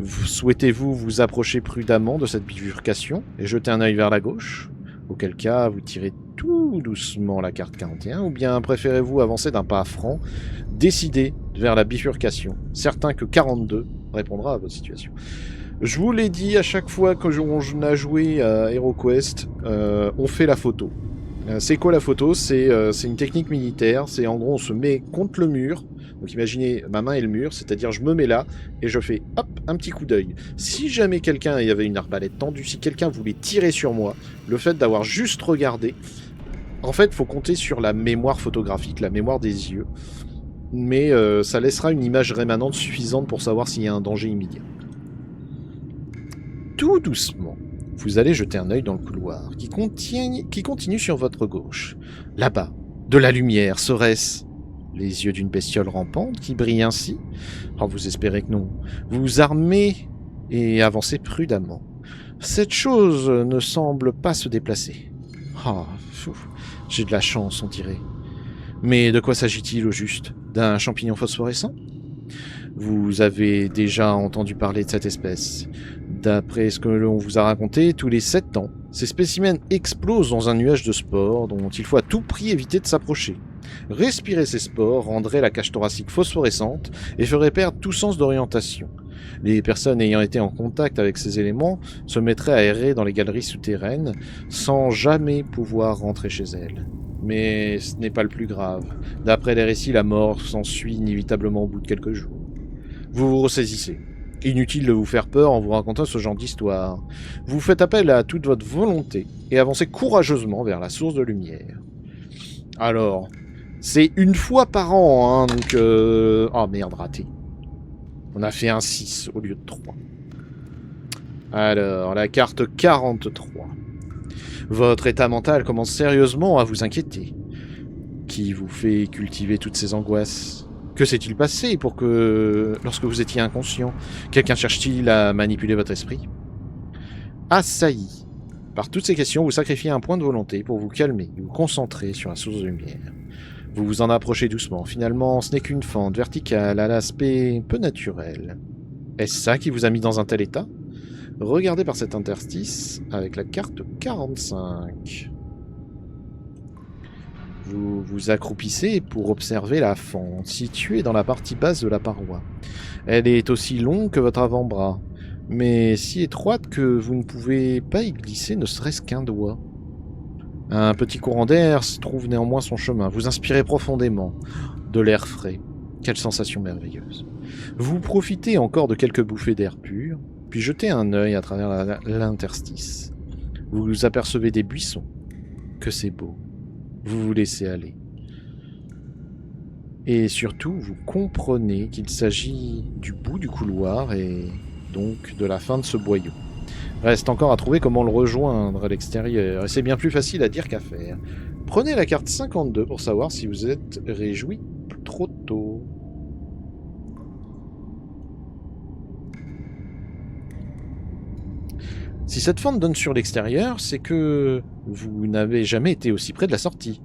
Souhaitez-vous vous approcher prudemment de cette bifurcation et jeter un œil vers la gauche? Auquel cas, vous tirez tout doucement la carte 41, ou bien préférez-vous avancer d'un pas franc, décidé vers la bifurcation, certain que 42 répondra à votre situation. Je vous l'ai dit, à chaque fois que on a joué à HeroQuest, on fait la photo. C'est quoi la photo? C'est une technique militaire, c'est en gros on se met contre le mur, donc imaginez ma main et le mur, c'est-à-dire je me mets là et je fais hop un petit coup d'œil. Si jamais quelqu'un, il y avait une arbalète tendue, si quelqu'un voulait tirer sur moi, le fait d'avoir juste regardé, en fait faut compter sur la mémoire photographique, la mémoire des yeux, mais ça laissera une image rémanente suffisante pour savoir s'il y a un danger immédiat. Tout doucement, vous allez jeter un œil dans le couloir, qui continue sur votre gauche. Là-bas, de la lumière, serait-ce les yeux d'une bestiole rampante qui brille ainsi? Oh, vous espérez que non. Vous vous armez et avancez prudemment. Cette chose ne semble pas se déplacer. Oh, j'ai de la chance, on dirait. Mais de quoi s'agit-il au juste? D'un champignon phosphorescent? Vous avez déjà entendu parler de cette espèce. D'après ce que l'on vous a raconté, tous les 7 ans, ces spécimens explosent dans un nuage de spores dont il faut à tout prix éviter de s'approcher. Respirer ces spores rendrait la cage thoracique phosphorescente et ferait perdre tout sens d'orientation. Les personnes ayant été en contact avec ces éléments se mettraient à errer dans les galeries souterraines sans jamais pouvoir rentrer chez elles. Mais ce n'est pas le plus grave. D'après les récits, la mort s'ensuit inévitablement au bout de quelques jours. Vous vous ressaisissez. Inutile de vous faire peur en vous racontant ce genre d'histoire. Vous faites appel à toute votre volonté et avancez courageusement vers la source de lumière. Alors, c'est une fois par an, hein, donc... Oh merde, raté. On a fait un 6 au lieu de 3. Alors, la carte 43. Votre état mental commence sérieusement à vous inquiéter. Qui vous fait cultiver toutes ces angoisses ? Que s'est-il passé pour que, lorsque vous étiez inconscient, quelqu'un cherche-t-il à manipuler votre esprit ? Assailli. Par toutes ces questions, vous sacrifiez un point de volonté pour vous calmer et vous concentrer sur la source de lumière. Vous vous en approchez doucement. Finalement, ce n'est qu'une fente verticale à l'aspect peu naturel. Est-ce ça qui vous a mis dans un tel état ? Regardez par cet interstice avec la carte 45. Vous vous accroupissez pour observer la fente, située dans la partie basse de la paroi. Elle est aussi longue que votre avant-bras, mais si étroite que vous ne pouvez pas y glisser ne serait-ce qu'un doigt. Un petit courant d'air se trouve néanmoins son chemin. Vous inspirez profondément de l'air frais. Quelle sensation merveilleuse. Vous profitez encore de quelques bouffées d'air pur, puis jetez un œil à travers l'interstice. Vous apercevez des buissons. Que c'est beau. Vous vous laissez aller. Et surtout, vous comprenez qu'il s'agit du bout du couloir et donc de la fin de ce boyau. Reste encore à trouver comment le rejoindre à l'extérieur, et c'est bien plus facile à dire qu'à faire. Prenez la carte 52 pour savoir si vous êtes réjoui trop tôt. Si cette fente donne sur l'extérieur, c'est que vous n'avez jamais été aussi près de la sortie.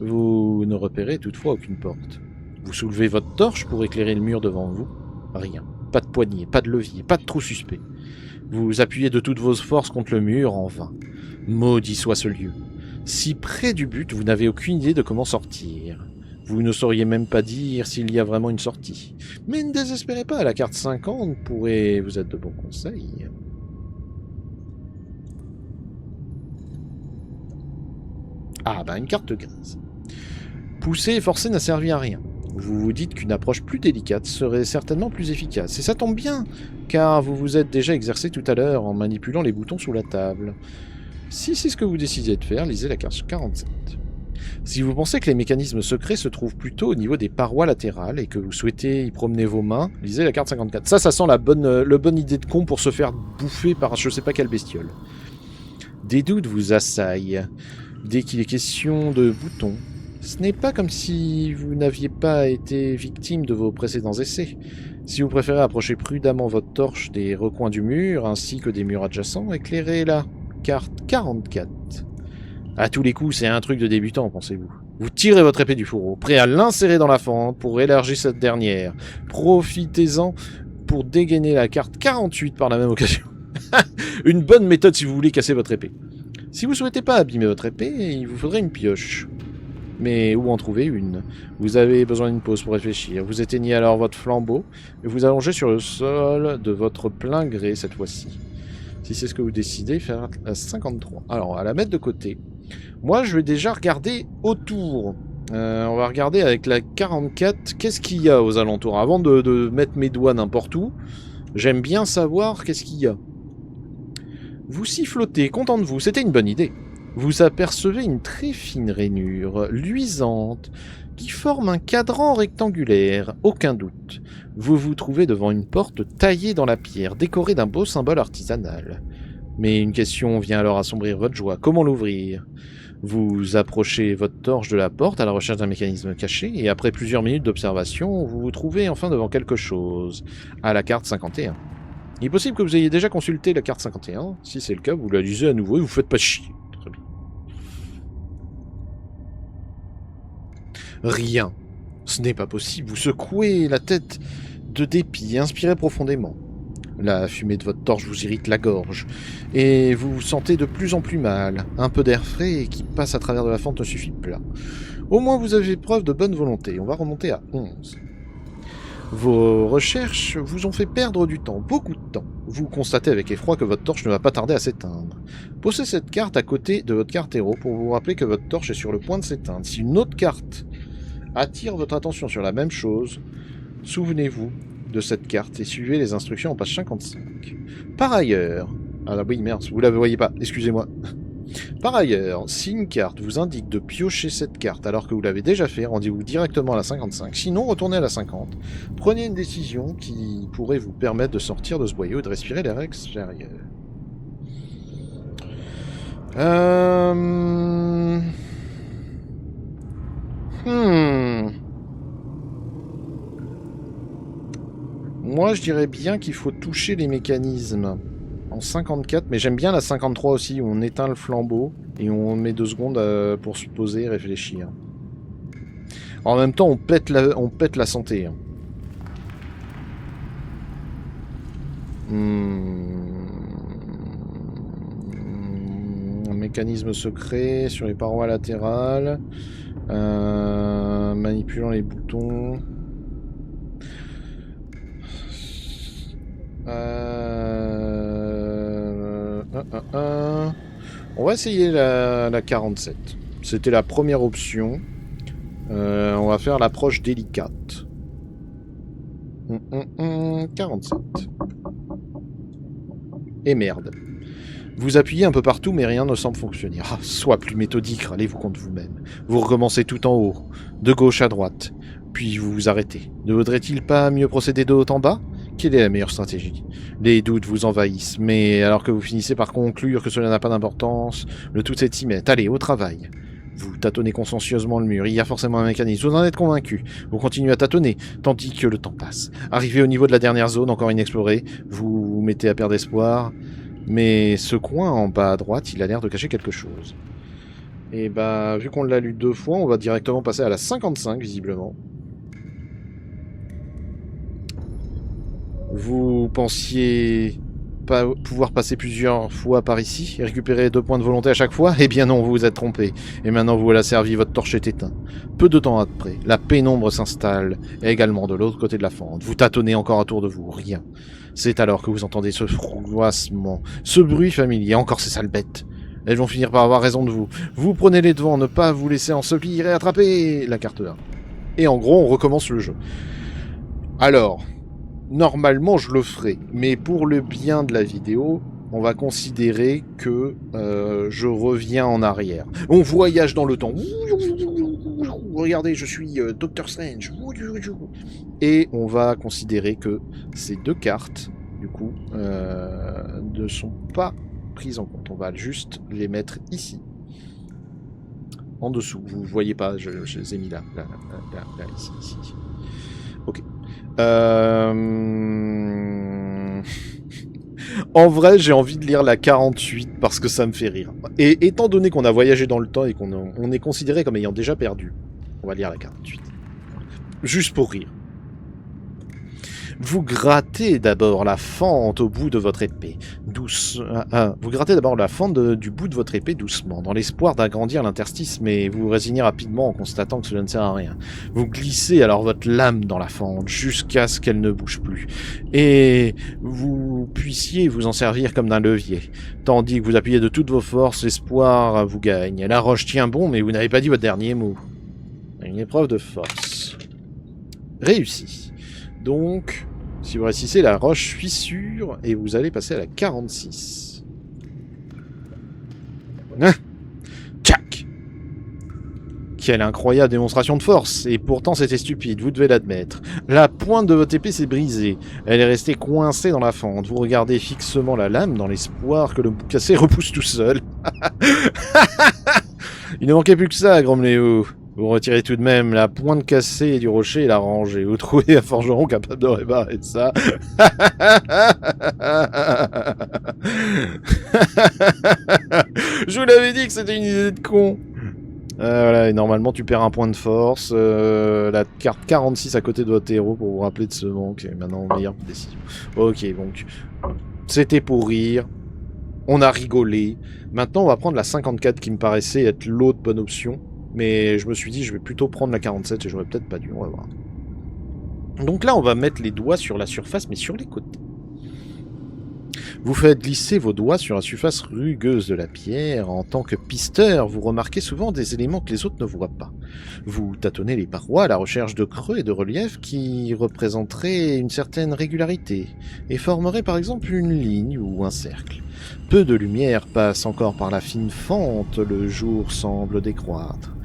Vous ne repérez toutefois aucune porte. Vous soulevez votre torche pour éclairer le mur devant vous. Rien. Pas de poignée, pas de levier, pas de trou suspect. Vous appuyez de toutes vos forces contre le mur en vain. Maudit soit ce lieu. Si près du but, vous n'avez aucune idée de comment sortir. Vous ne sauriez même pas dire s'il y a vraiment une sortie. Mais ne désespérez pas, la carte 50 pourrait vous être de bons conseils. Ah bah une carte grise. Pousser et forcer n'a servi à rien. Vous vous dites qu'une approche plus délicate serait certainement plus efficace. Et ça tombe bien, car vous vous êtes déjà exercé tout à l'heure en manipulant les boutons sous la table. Si c'est ce que vous décidez de faire, lisez la carte 47. Si vous pensez que les mécanismes secrets se trouvent plutôt au niveau des parois latérales et que vous souhaitez y promener vos mains, lisez la carte 54. Ça sent la bonne idée de con pour se faire bouffer par je sais pas quelle bestiole. Des doutes vous assaillent dès qu'il est question de boutons. Ce n'est pas comme si vous n'aviez pas été victime de vos précédents essais. Si vous préférez approcher prudemment votre torche des recoins du mur ainsi que des murs adjacents, éclairez la carte 44. À tous les coups, c'est un truc de débutant, pensez-vous. Vous tirez votre épée du fourreau, prêt à l'insérer dans la fente pour élargir cette dernière. Profitez-en pour dégainer la carte 48 par la même occasion. Une bonne méthode si vous voulez casser votre épée. Si vous ne souhaitez pas abîmer votre épée, il vous faudrait une pioche. Mais où en trouver une? Vous avez besoin d'une pause pour réfléchir. Vous éteignez alors votre flambeau et vous allongez sur le sol de votre plein gré cette fois-ci. Si c'est ce que vous décidez, faire la 53. Alors, à la mettre de côté. Moi, je vais déjà regarder autour. On va regarder avec la 44, qu'est-ce qu'il y a aux alentours. Avant de mettre mes doigts n'importe où, j'aime bien savoir qu'est-ce qu'il y a. Vous sifflotez, content de vous, c'était une bonne idée. Vous apercevez une très fine rainure, luisante, qui forme un cadran rectangulaire, aucun doute. Vous vous trouvez devant une porte taillée dans la pierre, décorée d'un beau symbole artisanal. Mais une question vient alors assombrir votre joie. Comment l'ouvrir? Vous approchez votre torche de la porte à la recherche d'un mécanisme caché, et après plusieurs minutes d'observation, vous vous trouvez enfin devant quelque chose, à la carte 51. Il est possible que vous ayez déjà consulté la carte 51. Si c'est le cas, vous la lisez à nouveau et vous faites pas chier. Très bien. Rien. Ce n'est pas possible. Vous secouez la tête de dépit et inspirez profondément. La fumée de votre torche vous irrite la gorge et vous vous sentez de plus en plus mal. Un peu d'air frais qui passe à travers de la fente ne suffit pas. Au moins vous avez preuve de bonne volonté. On va remonter à 11. Vos recherches vous ont fait perdre du temps, beaucoup de temps. Vous constatez avec effroi que votre torche ne va pas tarder à s'éteindre. Posez cette carte à côté de votre carte héros pour vous rappeler que votre torche est sur le point de s'éteindre. Si une autre carte attire votre attention sur la même chose, souvenez-vous de cette carte et suivez les instructions en page 55. Par ailleurs... Ah oui, merde, vous la voyez pas, excusez-moi. Par ailleurs, si une carte vous indique de piocher cette carte alors que vous l'avez déjà fait, rendez-vous directement à la 55. Sinon, retournez à la 50. Prenez une décision qui pourrait vous permettre de sortir de ce boyau et de respirer l'air extérieur. Moi, je dirais bien qu'il faut toucher les mécanismes en 54, mais j'aime bien la 53 aussi, où on éteint le flambeau et on met 2 secondes pour se poser et réfléchir. En même temps, on pète la santé. Hein. Un mécanisme secret sur les parois latérales. Manipulant les boutons. On va essayer la 47. C'était la première option. On va faire l'approche délicate. 47. Et merde. Vous appuyez un peu partout, mais rien ne semble fonctionner. Ah, sois plus méthodique, râlez-vous contre vous-même. Vous recommencez tout en haut, de gauche à droite, puis vous vous arrêtez. Ne vaudrait-il pas mieux procéder de haut en bas ? Quelle est la meilleure stratégie ? Les doutes vous envahissent, mais alors que vous finissez par conclure que cela n'a pas d'importance, le tout est d'y mettre. Allez, au travail. Vous tâtonnez consciencieusement le mur, il y a forcément un mécanisme, vous en êtes convaincu. Vous continuez à tâtonner, tandis que le temps passe. Arrivé au niveau de la dernière zone, encore inexplorée, vous vous mettez à perdre espoir, mais ce coin en bas à droite, il a l'air de cacher quelque chose. Et bah, vu qu'on l'a lu 2 fois, on va directement passer à la 55, visiblement. Vous pensiez pas pouvoir passer plusieurs fois par ici et récupérer 2 points de volonté à chaque fois ? Eh bien non, vous vous êtes trompé. Et maintenant vous voilà servi, votre torche est éteinte. Peu de temps après, la pénombre s'installe, également de l'autre côté de la fente. Vous tâtonnez encore autour de vous, rien. C'est alors que vous entendez ce froissement, ce bruit familier, encore ces sales bêtes. Elles vont finir par avoir raison de vous. Vous prenez les devants, ne pas vous laisser ensevelir et attraper la carte 1. Et en gros, on recommence le jeu. Alors... Normalement, je le ferai, mais pour le bien de la vidéo, on va considérer que je reviens en arrière. On voyage dans le temps. Regardez, je suis Doctor Strange. Et on va considérer que ces 2 cartes, du coup, ne sont pas prises en compte. On va juste les mettre ici. En dessous. Vous ne voyez pas, je les ai mis là, ici. Ok. En vrai, j'ai envie de lire la 48 parce que ça me fait rire. Et étant donné qu'on a voyagé dans le temps et qu'on est considéré comme ayant déjà perdu, on va lire la 48. Juste pour rire. Vous grattez d'abord la fente au bout de votre épée. Vous grattez d'abord la fente du bout de votre épée doucement, dans l'espoir d'agrandir l'interstice, mais vous vous résignez rapidement en constatant que cela ne sert à rien. Vous glissez alors votre lame dans la fente jusqu'à ce qu'elle ne bouge plus, et vous puissiez vous en servir comme d'un levier. Tandis que vous appuyez de toutes vos forces, l'espoir vous gagne. La roche tient bon, mais vous n'avez pas dit votre dernier mot. Une épreuve de force. Réussi. Donc... Si vous réussissez, la roche fissure et vous allez passer à la 46. Tchac! Quelle incroyable démonstration de force! Et pourtant c'était stupide, vous devez l'admettre. La pointe de votre épée s'est brisée. Elle est restée coincée dans la fente. Vous regardez fixement la lame dans l'espoir que le bout cassé repousse tout seul. Il ne manquait plus que ça, Gromléo. Vous retirez tout de même la pointe cassée du rocher et la rangez. Vous trouvez un forgeron capable de réparer ça. Je vous l'avais dit que c'était une idée de con. Voilà, et normalement tu perds un point de force. La carte 46 à côté de votre héros pour vous rappeler de ce manque. Et maintenant, meilleure décision. Ok, donc c'était pour rire. On a rigolé. Maintenant, on va prendre la 54 qui me paraissait être l'autre bonne option. Mais je me suis dit, je vais plutôt prendre la 47 et j'aurais peut-être pas dû, on va voir. Donc là, on va mettre les doigts sur la surface, mais sur les côtés. Vous faites glisser vos doigts sur la surface rugueuse de la pierre. En tant que pisteur, vous remarquez souvent des éléments que les autres ne voient pas. Vous tâtonnez les parois à la recherche de creux et de reliefs qui représenteraient une certaine régularité et formeraient par exemple une ligne ou un cercle. Peu de lumière passe encore par la fine fente, le jour semble décroître.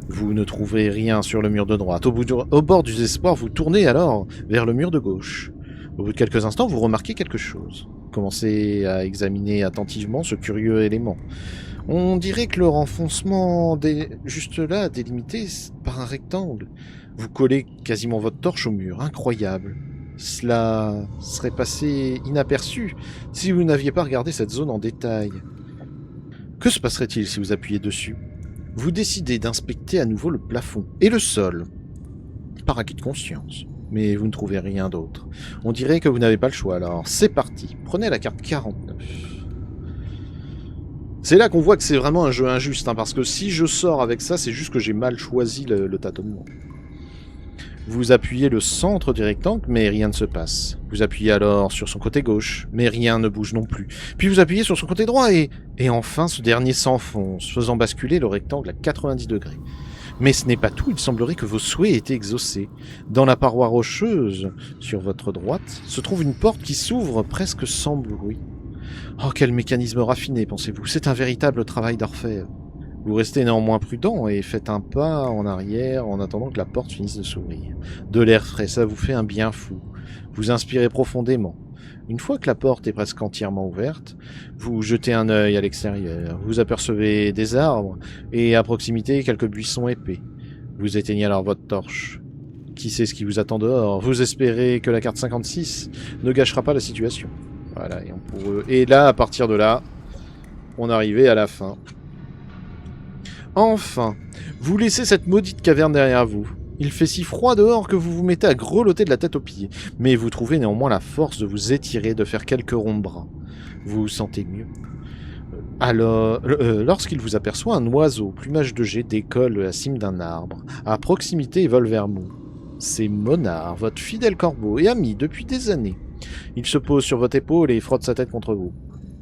Vous ne trouvez rien sur le mur de droite. Au bord du désespoir, vous tournez alors vers le mur de gauche. Au bout de quelques instants, vous remarquez quelque chose. Commencez à examiner attentivement ce curieux élément. On dirait que le renfoncement est juste là, délimité par un rectangle. Vous collez quasiment votre torche au mur. Incroyable. Cela serait passé inaperçu si vous n'aviez pas regardé cette zone en détail. Que se passerait-il si vous appuyez dessus ? Vous décidez d'inspecter à nouveau le plafond et le sol, par acquis de conscience. Mais vous ne trouvez rien d'autre. On dirait que vous n'avez pas le choix, alors c'est parti. Prenez la carte 49. C'est là qu'on voit que c'est vraiment un jeu injuste, hein, parce que si je sors avec ça, c'est juste que j'ai mal choisi le tâtonnement. Vous appuyez le centre du rectangle, mais rien ne se passe. Vous appuyez alors sur son côté gauche, mais rien ne bouge non plus. Puis vous appuyez sur son côté droit, et enfin ce dernier s'enfonce, faisant basculer le rectangle à 90 degrés. Mais ce n'est pas tout, il semblerait que vos souhaits aient été exaucés. Dans la paroi rocheuse, sur votre droite, se trouve une porte qui s'ouvre presque sans bruit. Oh, quel mécanisme raffiné, pensez-vous. C'est un véritable travail d'orfèvre. Vous restez néanmoins prudent et faites un pas en arrière en attendant que la porte finisse de s'ouvrir. De l'air frais, ça vous fait un bien fou. Vous inspirez profondément. Une fois que la porte est presque entièrement ouverte, vous jetez un œil à l'extérieur. Vous apercevez des arbres et à proximité quelques buissons épais. Vous éteignez alors votre torche. Qui sait ce qui vous attend dehors? Vous espérez que la carte 56 ne gâchera pas la situation. Voilà, et là, à partir de là, on arrivait à la fin. Enfin, vous laissez cette maudite caverne derrière vous. Il fait si froid dehors que vous vous mettez à grelotter de la tête aux pieds, mais vous trouvez néanmoins la force de vous étirer, de faire quelques ronds de bras. Vous vous sentez mieux. Alors, lorsqu'il vous aperçoit, un oiseau, plumage de jet, décolle de la cime d'un arbre. À proximité, il vole vers vous. C'est Monard, votre fidèle corbeau et ami depuis des années. Il se pose sur votre épaule et frotte sa tête contre vous.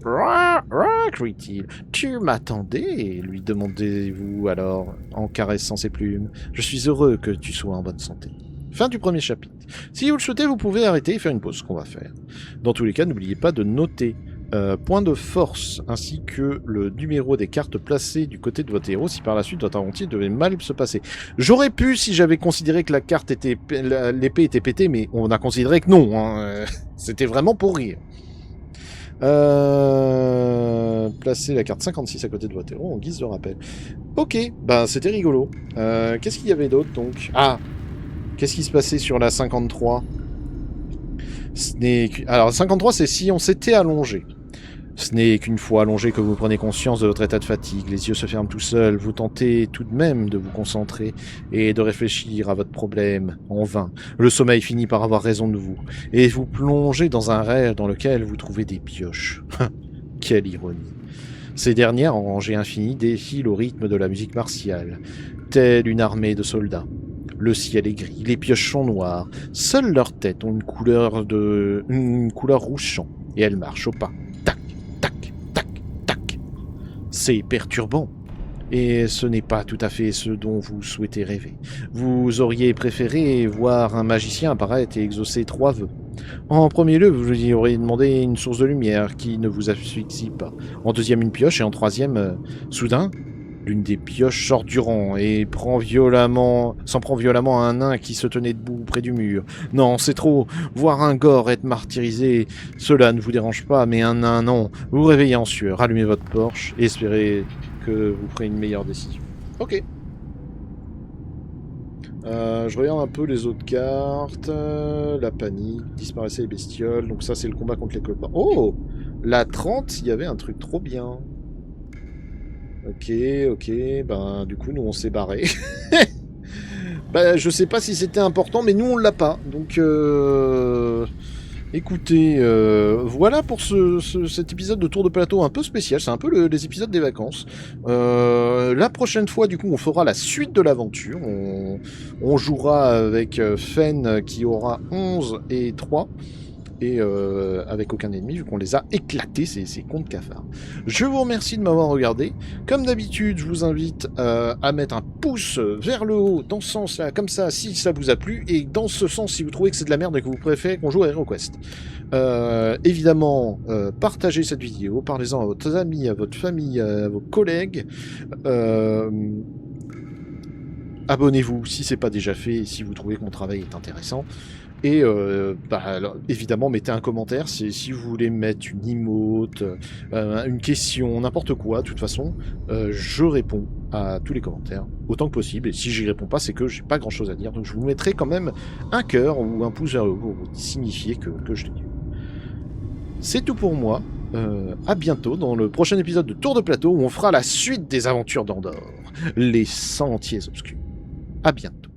« Rah, rah » crie-t-il. « Tu m'attendais » lui demandez-vous alors, en caressant ses plumes. « Je suis heureux que tu sois en bonne santé. » Fin du premier chapitre. Si vous le souhaitez, vous pouvez arrêter et faire une pause, ce qu'on va faire. Dans tous les cas, n'oubliez pas de noter point de force, ainsi que le numéro des cartes placées du côté de votre héros, si par la suite votre aventure devait mal se passer. J'aurais pu, si j'avais considéré que la carte était l'épée était pétée, mais on a considéré que non. Hein. C'était vraiment pour rire. Placez la carte 56 à côté de votre héros en guise de rappel. Ok, bah c'était rigolo. Qu'est-ce qu'il y avait d'autre donc? Ah, qu'est-ce qui se passait sur la 53? Alors 53, c'est si on s'était allongé. Ce n'est qu'une fois allongé que vous prenez conscience de votre état de fatigue. Les yeux se ferment tout seuls. Vous tentez tout de même de vous concentrer et de réfléchir à votre problème. En vain. Le sommeil finit par avoir raison de vous. Et vous plongez dans un rêve dans lequel vous trouvez des pioches. Quelle ironie. Ces dernières, en rangée infinie, défilent au rythme de la musique martiale, telle une armée de soldats. Le ciel est gris, les pioches sont noires. Seules leurs têtes ont une couleur rouge champ. Et elles marchent au pas. C'est perturbant. Et ce n'est pas tout à fait ce dont vous souhaitez rêver. Vous auriez préféré voir un magicien apparaître et exaucer 3 vœux. En premier lieu, vous lui auriez demandé une source de lumière qui ne vous asphyxie pas. En deuxième, une pioche. Et en troisième, soudain, l'une des pioches sort du rang et s'en prend violemment à un nain qui se tenait debout près du mur. Non, c'est trop. Voir un gore être martyrisé, cela ne vous dérange pas, mais un nain, non. Vous vous réveillez en sueur, allumez votre Porsche et espérez que vous ferez une meilleure décision. Ok. Je regarde un peu les autres cartes. La panique, disparaissait les bestioles. Donc ça, c'est le combat contre les copains. Oh, la 30, il y avait un truc trop bien. Ok, ben du coup nous on s'est barré. Bah je sais pas si c'était important, mais nous on l'a pas. Donc écoutez, voilà pour cet épisode de Tour de Plateau un peu spécial. C'est un peu les épisodes des vacances. La prochaine fois, du coup, on fera la suite de l'aventure. On on jouera avec Fen qui aura 11 et 3. Et avec aucun ennemi, vu qu'on les a éclatés, ces cons de cafards. Je vous remercie de m'avoir regardé. Comme d'habitude, je vous invite à mettre un pouce vers le haut, dans ce sens-là, comme ça, si ça vous a plu, et dans ce sens, si vous trouvez que c'est de la merde et que vous préférez qu'on joue à HeroQuest. Évidemment, partagez cette vidéo, parlez-en à vos amis, à votre famille, à vos collègues. Abonnez-vous si c'est pas déjà fait, et si vous trouvez que mon travail est intéressant. Et alors, évidemment, mettez un commentaire si vous voulez mettre une emote, une question, n'importe quoi. De toute façon, je réponds à tous les commentaires autant que possible. Et si j'y réponds pas, c'est que j'ai pas grand chose à dire. Donc je vous mettrai quand même un cœur ou un pouce vers le haut pour signifier que je l'ai lu. C'est tout pour moi. À bientôt dans le prochain épisode de Tour de Plateau où on fera la suite des aventures d'Andorre, les Sentiers Obscurs. À bientôt.